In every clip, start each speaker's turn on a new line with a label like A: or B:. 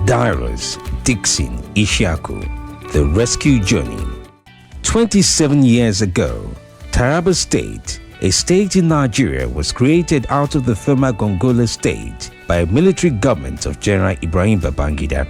A: Darius, Dickson, Ishaku, the rescue journey. 27 years ago, Taraba State, a state in Nigeria, was created out of the former Gongola state by a military government of General Ibrahim Babangida.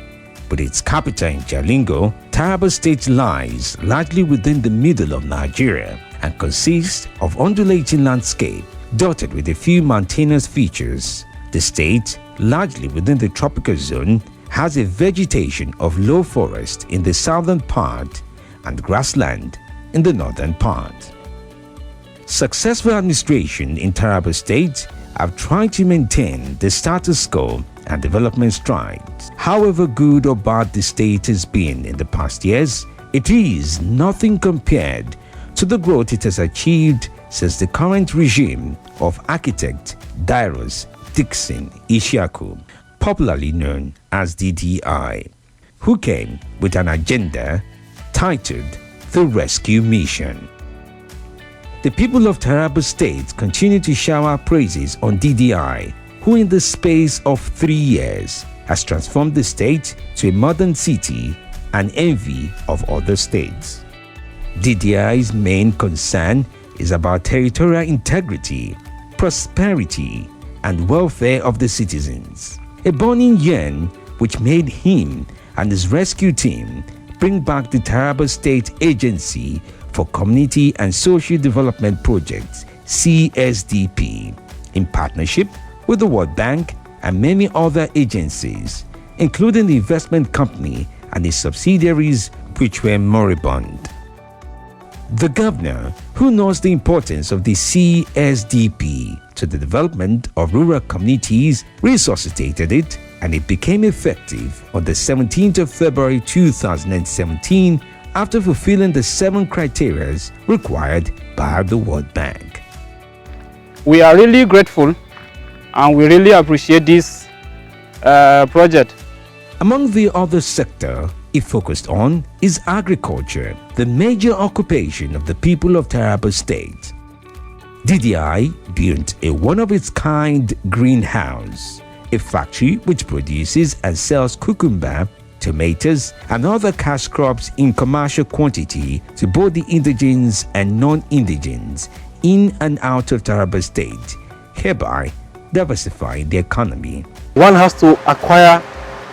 A: With its capital in Jalingo, Taraba State lies largely within the middle of Nigeria and consists of undulating landscape dotted with a few mountainous features. The state, largely within the tropical zone, has a vegetation of low forest in the southern part and grassland in the northern part. Successful administration in Taraba State have tried to maintain the status quo and development strides. However good or bad the state has been in the past years, it is nothing compared to the growth it has achieved since the current regime of architect Darius, Dickson, Ishaku, popularly known as DDI, who came with an agenda titled The Rescue Mission. The people of Taraba State continue to shower praises on DDI, who in the space of 3 years has transformed the state to a modern city and envy of other states. DDI's main concern is about territorial integrity, prosperity, and welfare of the citizens. A burning yearn which made him and his rescue team bring back the Taraba State Agency for Community and Social Development Projects, CSDP, in partnership with the World Bank and many other agencies, including the investment company and its subsidiaries, which were moribund. The governor, who knows the importance of the CSDP to the development of rural communities, resuscitated it, and it became effective on the 17th of February 2017 after fulfilling the 7 criteria required by the World Bank.
B: We are really grateful and we really appreciate this project.
A: Among the other sector it focused on is agriculture, the major occupation of the people of Taraba State. DDI built a one-of-its-kind greenhouse, a factory which produces and sells cucumber, tomatoes, and other cash crops in commercial quantity to both the indigenes and non-indigenes in and out of Taraba State, hereby diversifying the economy.
C: One has to acquire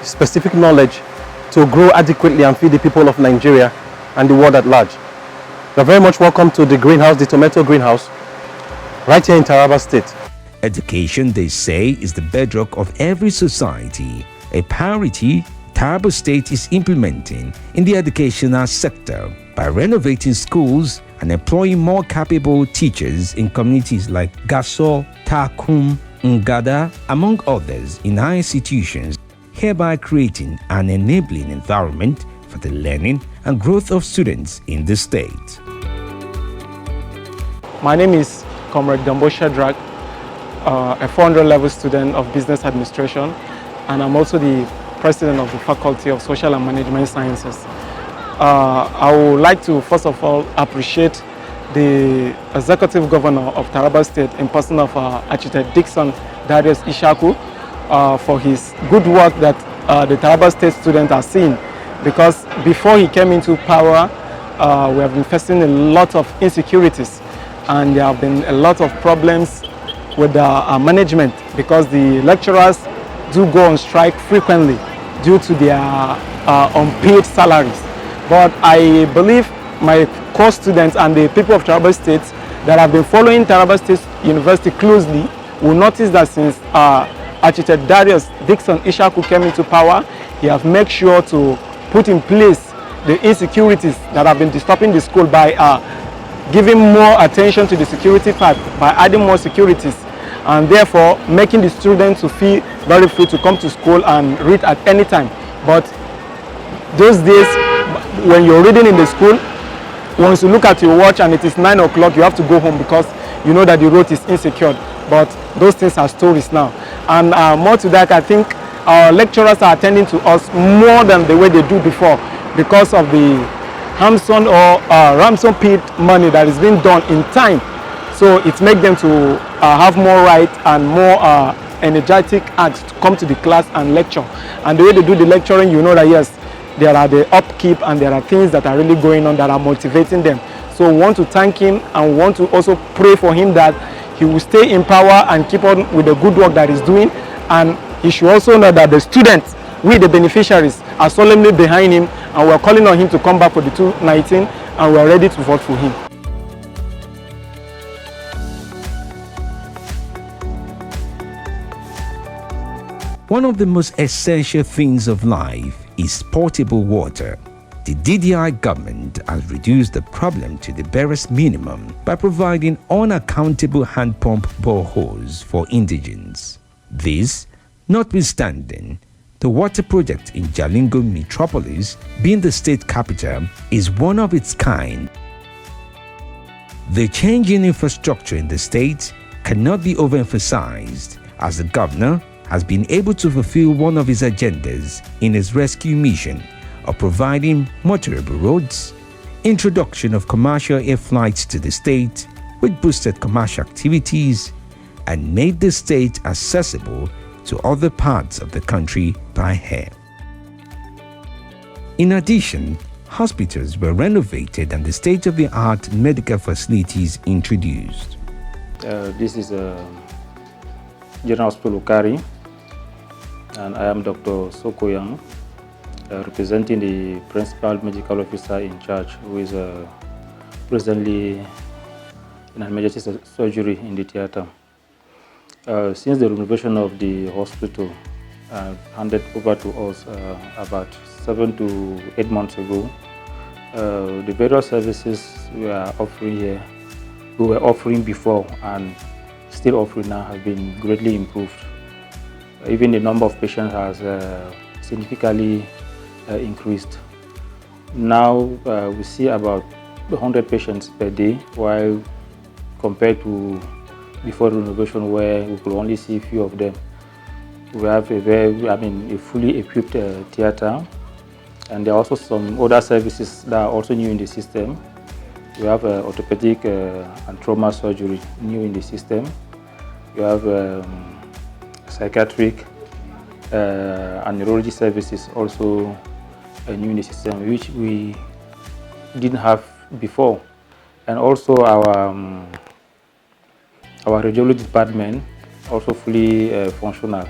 C: specific knowledge to grow adequately and feed the people of Nigeria and the world at large. You're very much welcome to the greenhouse, the tomato greenhouse, right here in Taraba State.
A: Education, they say, is the bedrock of every society, a priority Taraba State is implementing in the educational sector by renovating schools and employing more capable teachers in communities like Gaso, Takum, Ngada, among others in higher institutions, hereby creating an enabling environment for the learning and growth of students in the state.
B: My name is Comrade Gambo Shadrach, a 400 level student of Business Administration, and I'm also the President of the Faculty of Social and Management Sciences. I would like to first of all appreciate the Executive Governor of Taraba State in person of Architect Dickson, Darius Ishaku, for his good work that the Taraba State students are seeing. Because before he came into power, we have been facing a lot of insecurities, and there have been a lot of problems with the management because the lecturers do go on strike frequently due to their unpaid salaries. But I believe my co-students and the people of Taraba State that have been following Taraba State University closely will notice that since Architect Darius Dickson Ishaku came into power, he has made sure to put in place the insecurities that have been disturbing the school by giving more attention to the security part, by adding more securities, and therefore making the students to feel very free to come to school and read at any time. But those days, when you're reading in the school, once you look at your watch and it is 9 o'clock, you have to go home because you know that the road is insecure. But those things are stories now. And more to that, I think our lecturers are attending to us more than the way they do before because of the ransom or ransom paid money that is being done in time. So it makes them to have more right and more energetic act to come to the class and lecture. And the way they do the lecturing, you know that yes, there are the upkeep and there are things that are really going on that are motivating them. So we want to thank him and we want to also pray for him that he will stay in power and keep on with the good work that he's doing. And he should also know that the students, we the beneficiaries, are solemnly behind him, and we're calling on him to come back for the 2019, and we're ready to vote for him.
A: One of the most essential things of life is portable water. The DDI government has reduced the problem to the barest minimum by providing unaccountable hand pump boreholes for indigents. This, notwithstanding, the water project in Jalingo Metropolis, being the state capital, is one of its kind. The change in infrastructure in the state cannot be overemphasized, as the governor has been able to fulfill one of his agendas in his rescue mission of providing motorable roads, introduction of commercial air flights to the state, which boosted commercial activities and made the state accessible to other parts of the country by air. In addition, hospitals were renovated and the state-of-the-art medical facilities introduced.
D: This is General Hospital Ukari, and I am Dr. Sokoyang, representing the Principal Medical Officer in charge, who is presently in emergency surgery in the theater. Since the renovation of the hospital handed over to us about 7 to 8 months ago, the various services we are offering here, we were offering before and still offering now, have been greatly improved. Even the number of patients has significantly increased. Now we see about 100 patients per day, while compared to before renovation, where we could only see a few of them. We have a fully equipped theater, and there are also some other services that are also new in the system. We have orthopedic and trauma surgery new in the system. We have psychiatric and neurology services also new in the system, which we didn't have before. And also our radiology department also fully functional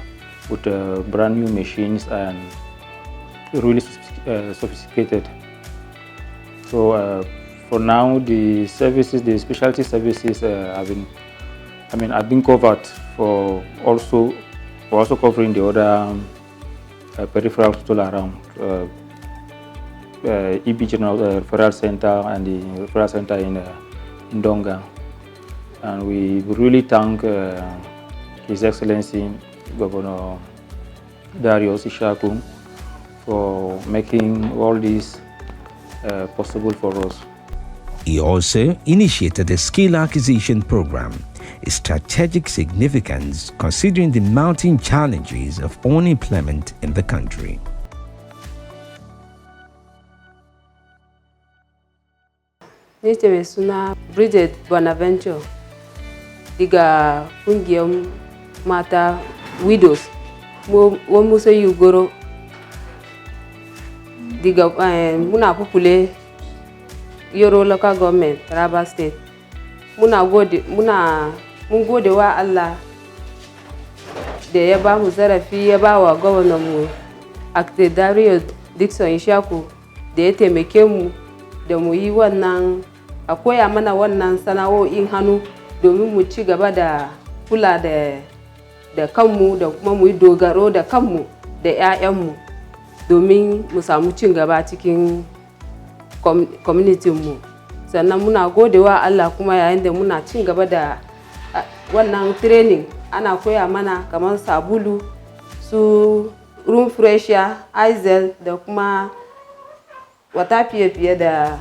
D: with brand new machines and really sophisticated. So for now, the services, the specialty services have been covered for also covering the other peripheral hospital around EB General Referral Center and the Referral Center in Donga. And we really thank His Excellency Governor Darius Ishaku for making all this possible for us.
A: He also initiated a skill acquisition program, a strategic significance considering the mounting challenges of unemployment in the country.
E: Ni ce mai suna Bridget Bonaventure daga kungiyar mata widows wa musa yugoro daga muna kukule Yoro local government Taraba State. Mun gode wa Allah da ya ba mu zarafi, ya ba wa gwamnan mu Darius Dickson Ishaku da ya taimake mu da mu yi wannan, a koya mana wannan sana'o'in hannu domin mu ci gaba da kula da kanmu da kuma mu yi dogaro da kanmu da 'ya'yanmu domin mu samu cin gaba cikin community mu. Sannan muna godewa Allah kuma yayin da muna cin gaba da wannan training, ana koya mana kamar sabulu, su room fresher, izel da kuma wata fiye da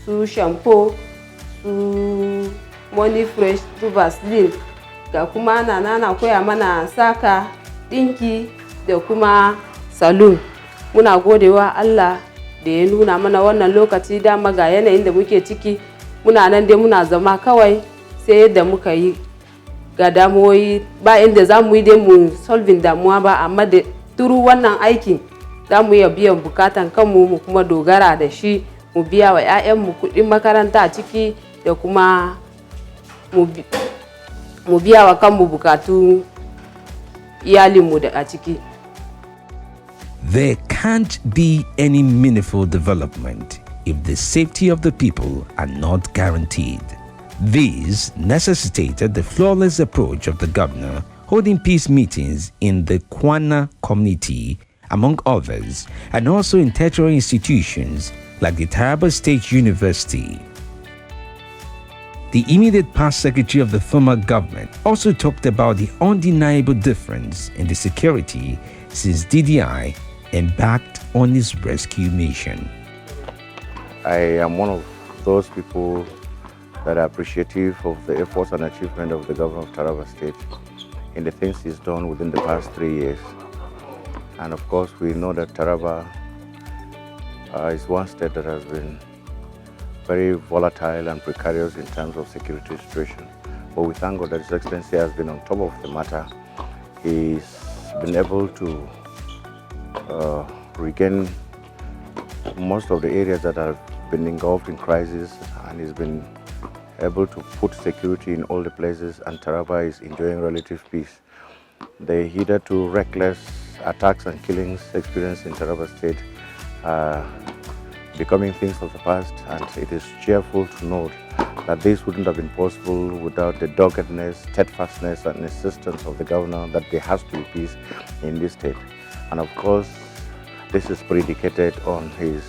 E: su shampoo, su money fresh, su vaseline, ga kuma ana koya mana saka, dinki da kuma salon. Muna godewa Allah da ya nuna mana wannan lokaci, dama ga yanayin da muke ciki, muna nan dai muna zama kawai sai yadda muka yi ga damuwoyi ba inda za mu yi dai mu solving damuwa ba, amma da turu wannan aikin za mu iya biyan bukatan kanmu mu kuma dogara da shi mu biya wa 'ya'yanmu kuɗin makaranta a ciki da kuma mu biya wa kanmu bukatu iyalinmu da a ciki.
A: There can't be any meaningful development if the safety of the people are not guaranteed. This necessitated the flawless approach of the governor holding peace meetings in the Kwana community, among others, and also in tertiary institutions like the Taraba State University. The immediate past secretary of the former government also talked about the undeniable difference in the security since DDI embarked on his rescue mission.
F: I am one of those people that are appreciative of the efforts and achievement of the governor of Taraba State in the things he's done within the past 3 years. And of course, we know that Taraba is one state that has been very volatile and precarious in terms of security situation. But we thank God that His Excellency has been on top of the matter. He's been able to regain most of the areas that have been engulfed in crisis, and he's been able to put security in all the places, and Taraba is enjoying relative peace. The hitherto reckless attacks and killings experienced in Taraba State are becoming things of the past, and it is cheerful to note that this wouldn't have been possible without the doggedness, steadfastness and insistence of the governor that there has to be peace in this state. And of course, this is predicated on his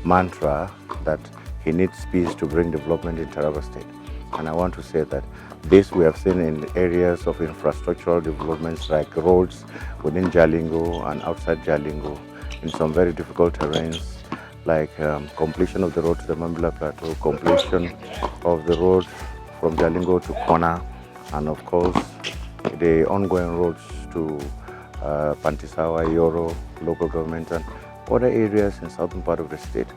F: mantra that he needs peace to bring development in Taraba State. And I want to say that this we have seen in areas of infrastructural developments like roads within Jalingo and outside Jalingo in some very difficult terrains, like completion of the road to the Mambila Plateau, completion of the road from Jalingo to Kona, and of course the ongoing roads to Pantisawa, Yoro, local government and other areas in southern part of the state.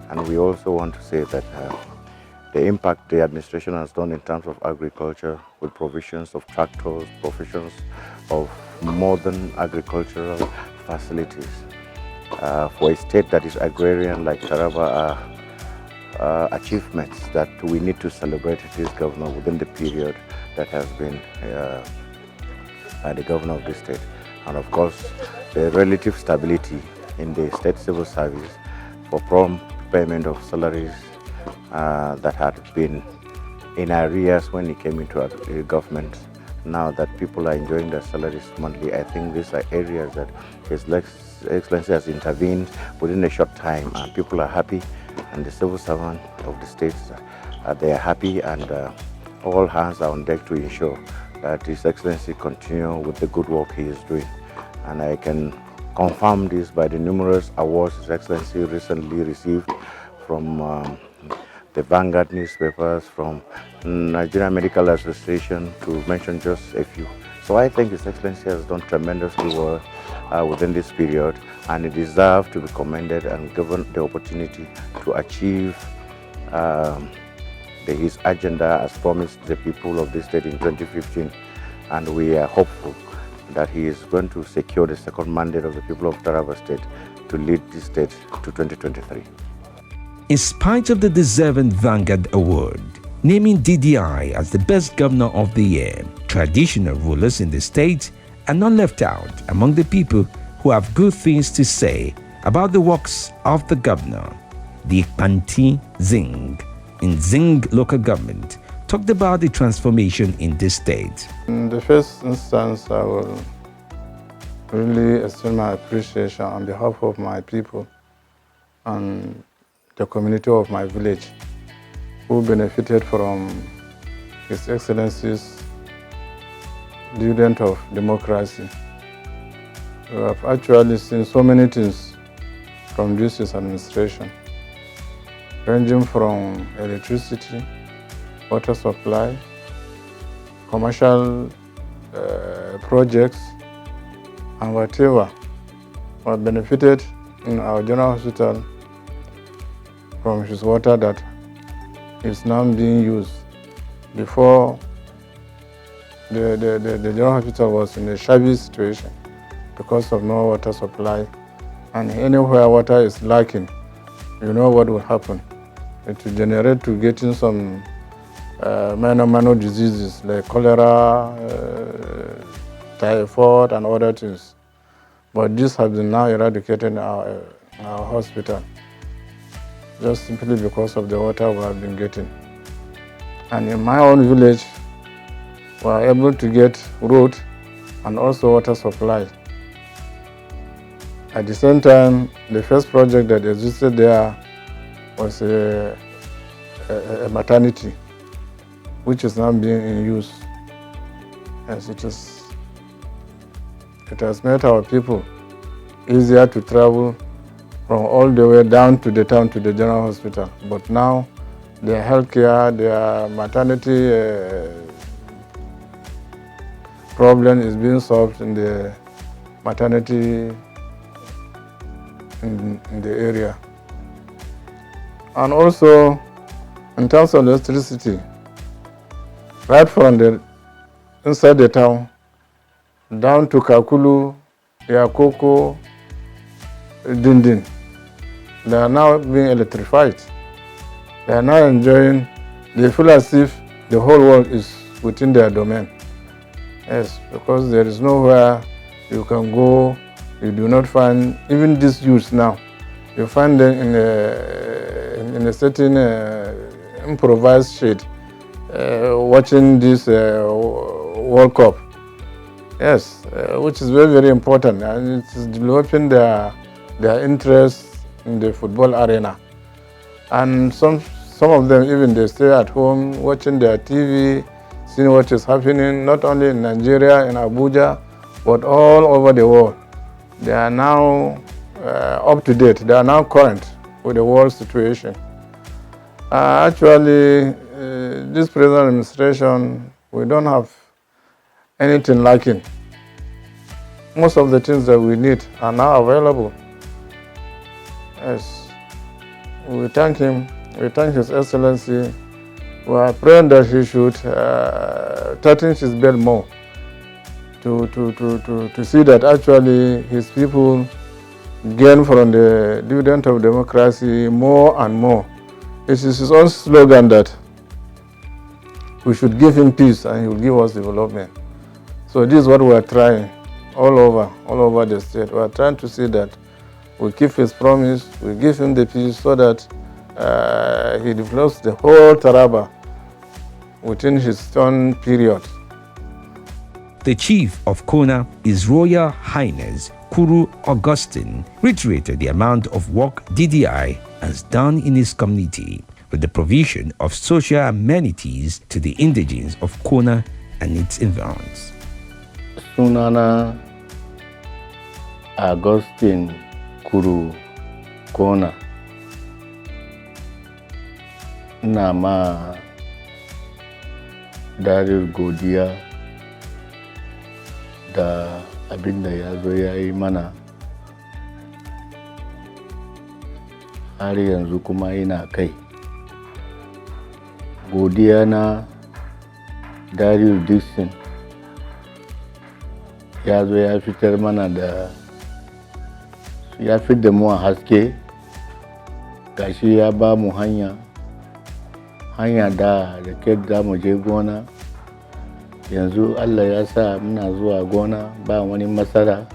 F: And we also want to say that the impact the administration has done in terms of agriculture with provisions of tractors, provisions of modern agricultural facilities for a state that is agrarian like Taraba are achievements that we need to celebrate this governor within the period that has been the governor of this state. And of course, the relative stability in the state civil service for prompt payment of salaries that had been in arrears when he came into government. Now that people are enjoying their salaries monthly, I think these are areas that His Excellency has intervened within a short time, and people are happy, and the civil servant of the states they are happy, and all hands are on deck to ensure that His Excellency continue with the good work he is doing. And I can confirm this by the numerous awards His Excellency recently received from the Vanguard newspapers, from Nigerian Medical Association, to mention just a few. So I think His Excellency has done tremendously well within this period, and he deserves to be commended and given the opportunity to achieve his agenda as promised the people of this state in 2015. And we are hopeful that he is going to secure the second mandate of the people of Taraba State to lead this state to 2023.
A: In spite of the deserving Vanguard Award, naming DDI as the best governor of the year, traditional rulers in the state are not left out among the people who have good things to say about the works of the governor. The Panti Zing in Zing local government talked about the transformation in this state.
G: In the first instance, I will really extend my appreciation on behalf of my people and the community of my village who benefited from His Excellency's dividend of democracy. We have actually seen so many things from this administration, ranging from electricity, water supply, commercial projects, and whatever. We have benefited in our general hospital from his water that is now being used. Before, the general hospital was in a shabby situation because of no water supply, and anywhere water is lacking, you know what will happen. It will generate to getting some minor diseases like cholera, typhoid, and other things. But this has been now eradicated in our hospital, just simply because of the water we have been getting. And in my own village, we are able to get road and also water supply. At the same time, the first project that existed there was a maternity, which is now being in use. As it has made our people easier to travel from all the way down to the town to the general hospital. But now their healthcare, their maternity problem is being solved in the maternity in the area. And also in terms of electricity, right from the inside the town down to Kakulu, Yakoko, Dindin, they are now being electrified. They are now enjoying, they feel as if the whole world is within their domain. Yes, because there is nowhere you can go, you do not find, even these youths now, you find them in a certain improvised shade, watching this World Cup. Yes, which is very, very important, and it is developing their interest in the football arena. And some of them even they stay at home watching their TV, seeing what is happening not only in Nigeria, in Abuja, but all over the world. They are now up to date. They are now current with the world situation. Actually, this present administration, we don't have anything lacking. Most of the things that we need are now available. Yes, we thank him. We thank His Excellency. We are praying that he should tighten his belt more to see that actually his people gain from the dividend of democracy more and more. It is his own slogan that we should give him peace and he will give us development. So this is what we are trying all over the state. We are trying to see that we keep his promise, we give him the peace so that he develops the whole Taraba within his own period.
A: The chief of Kona, His Royal Highness Kuru Augustine, reiterated the amount of work DDI has done in his community with the provision of social amenities to the indigenes of Kona and its environs.
H: Sunana Augustine Kuru Kona. Ina ma Darius godiya da abin da ya zo ya yi mana, har yanzu kuma ina kai. Godiya na Darius Dickson ya zo ya fitar mana da, ya fitar da mu a haske, gashi ya ba mu hanya da ke za mu je gona. Yanzu Allah ya sa muna zuwa gona ba wani matsala.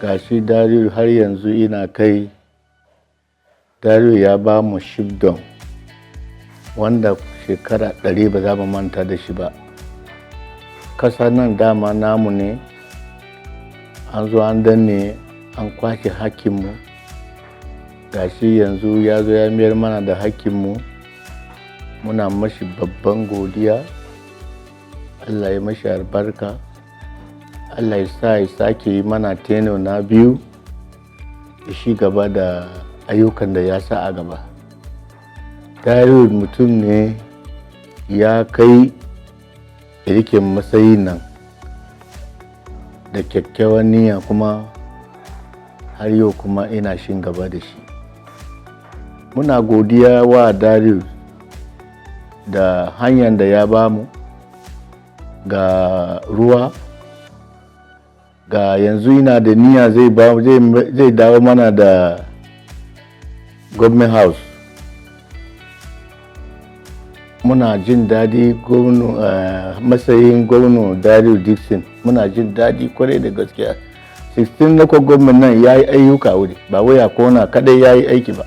H: Gashi Darius har yanzu ina kai. Darius ya ba mu shibdon wanda shekara 100 ba za mu manta da shi ba. Kasa nan dama namu ne, an zo an danne, an kwace hakkinmu. Gashi yanzu ya zo ya miyar mana da hakkinmu. Muna mashi babban godiya. Allah ya mashi albarka. Allah ya sa ya sake yi mana teno na biyu, ya shi gaba da ayyukan da ya sa a gaba. Darius mutum ne ya kai yake matsayin nan da kyakkyawan niyya, kuma har yau kuma ina shin gaba da shi. Muna godiya wa Darius da hanyar da ya bamu, ga ruwa, ga yanzu ina da niyya zai dawo mana da government house. Muna jin daɗi matsayin gwamna Darius Dickson, muna jin daɗi kwarai da gaskiya. 16 local government nan ya yi ayyuka wuri, ba wai a kona kadai ya yi aiki ba.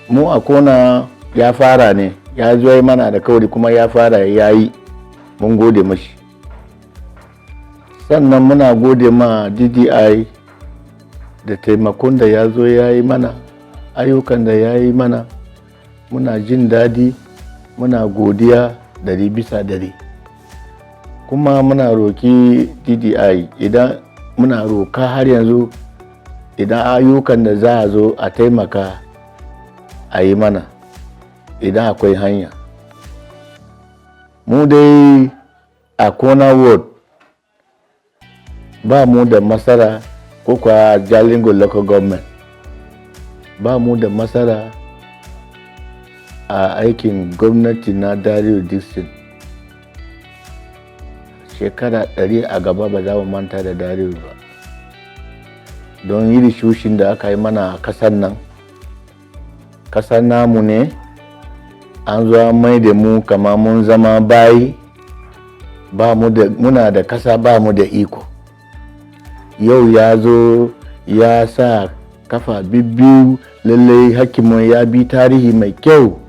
H: Mu a kona ya fara ne, ya zo mana da kawai kuma ya fara ya yi, mun gode mashi. Sannan muna gode ma DDI da taimakon da ya zo ya yi mana, ayyukan da ya yi mana, muna jin daɗi, muna godiya 100%. Kuma muna roki DDI idan muna roka har yanzu idan ayyukan da za a zo a taimaka a yi mana idan akwai hanya. Mu dai a Kona Ward ba mu da masara ko kwa Jalingo local government ba mu da masara a aikin gwamnati na Darius Dickson. Shekara 100 a gaba ba za mu manta da Darius ba, don yi shushin da aka yi mana a kasar nan. Kasar namu ne, an zo mai da mu kama mun zama bayi, muna da kasa ba mu da iko. Yau ya zo ya sa kafa biyu, lallai hakimu ya bi tarihi mai kyau.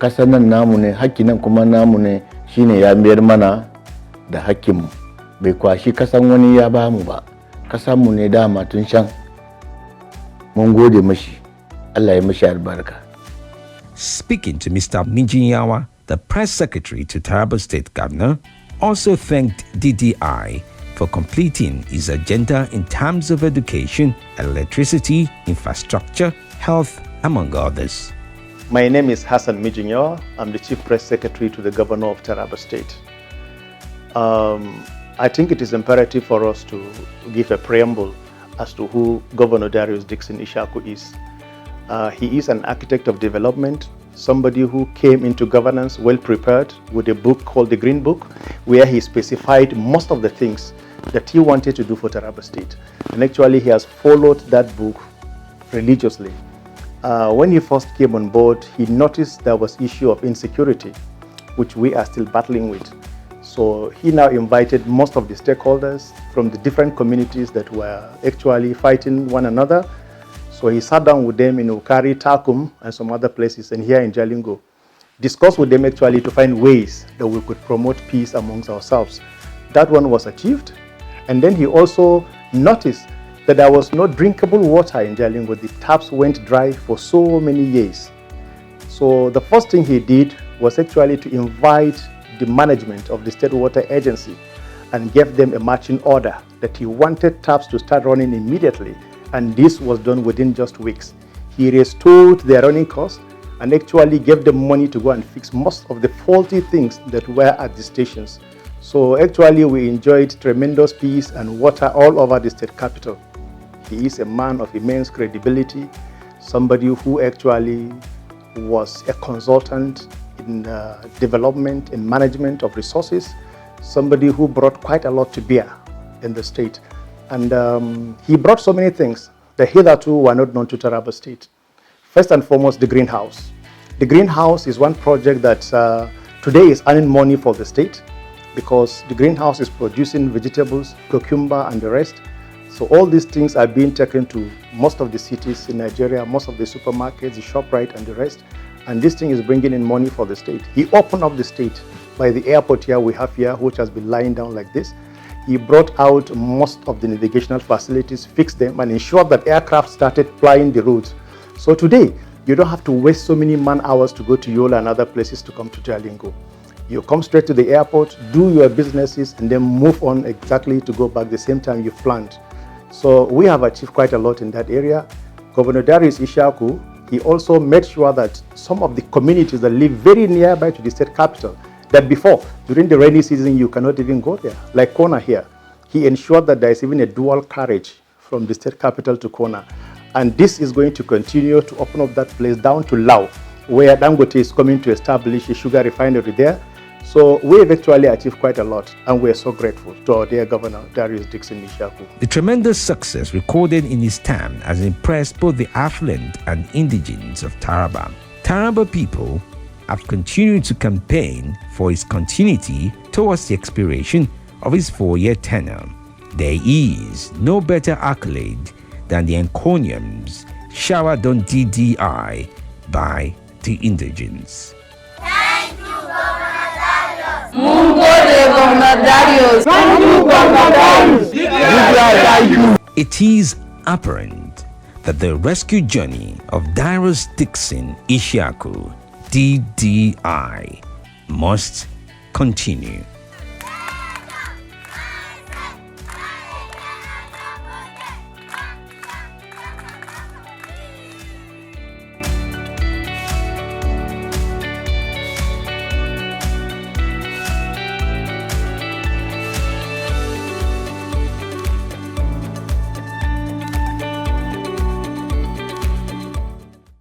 H: Kasar nan namu ne, hakki nan kuma namu ne, shine ya biyar mana da hakkinmu, bai kwashi kasan wani ya ba mu ba, kasanmu ne dama tun shan. Mun gode mashi, Allah ya mashi albarka.
A: Speaking to Mr. Mijinyawa, the press secretary to Taraba State Governor, also thanked DDI for completing his agenda in terms of education, electricity, infrastructure, health, among others.
C: My name is Hassan Mijinyawa. I'm the Chief Press Secretary to the Governor of Taraba State. I think it is imperative for us to give a preamble as to who Governor Darius Dickson Ishaku is. He is an architect of development, somebody who came into governance well prepared with a book called the Green Book, where he specified most of the things that he wanted to do for Taraba State. And actually he has followed that book religiously. When he first came on board, he noticed there was issue of insecurity, which we are still battling with. So he now invited most of the stakeholders from the different communities that were actually fighting one another. So he sat down with them in Ukari, Takum, and some other places, and here in Jalingo, discussed with them actually to find ways that we could promote peace amongst ourselves. That one was achieved. And then he also noticed that there was no drinkable water in Jalingo. The taps went dry for so many years. So the first thing he did was actually to invite the management of the State Water Agency and gave them a marching order that he wanted taps to start running immediately. And this was done within just weeks. He restored their running costs and actually gave them money to go and fix most of the faulty things that were at the stations. So actually we enjoyed tremendous peace and water all over the state capital. He is a man of immense credibility, somebody who actually was a consultant in development and management of resources, somebody who brought quite a lot to bear in the state. And he brought so many things that hitherto were not known to Taraba State. First and foremost, the greenhouse. The greenhouse is one project that today is earning money for the state because the greenhouse is producing vegetables, cucumber, and the rest. So all these things are being taken to most of the cities in Nigeria, most of the supermarkets, the ShopRite, and the rest. And this thing is bringing in money for the state. He opened up the state by the airport here we have here, which has been lying down like this. He brought out most of the navigational facilities, fixed them, and ensured that aircraft started flying the routes. So today, you don't have to waste so many man hours to go to Yola and other places to come to Jalingo. You come straight to the airport, do your businesses, and then move on exactly to go back the same time you've planned. So we have achieved quite a lot in that area. Governor Darius Ishaku, he also made sure that some of the communities that live very nearby to the state capital, that before, during the rainy season, you cannot even go there, like Kona here. He ensured that there is even a dual carriage from the state capital to Kona. And this is going to continue to open up that place down to Lao, where Dangote is coming to establish a sugar refinery there.
I: So we've actually achieved quite a lot, and we're so grateful to our dear Governor, Darius Dickson Ishaku.
A: The tremendous success recorded in his time has impressed both the affluent and indigents of Taraba. Taraba people have continued to campaign for his continuity towards the expiration of his 4-year tenure. There is no better accolade than the encomiums showered on DDI by the indigents.
J: Thank you, Governor Darius.
E: Governor Darius.
J: Thank you, Governor Darius.
A: It is apparent that the rescue journey of Darius Dickson Ishaku, DDI, must continue.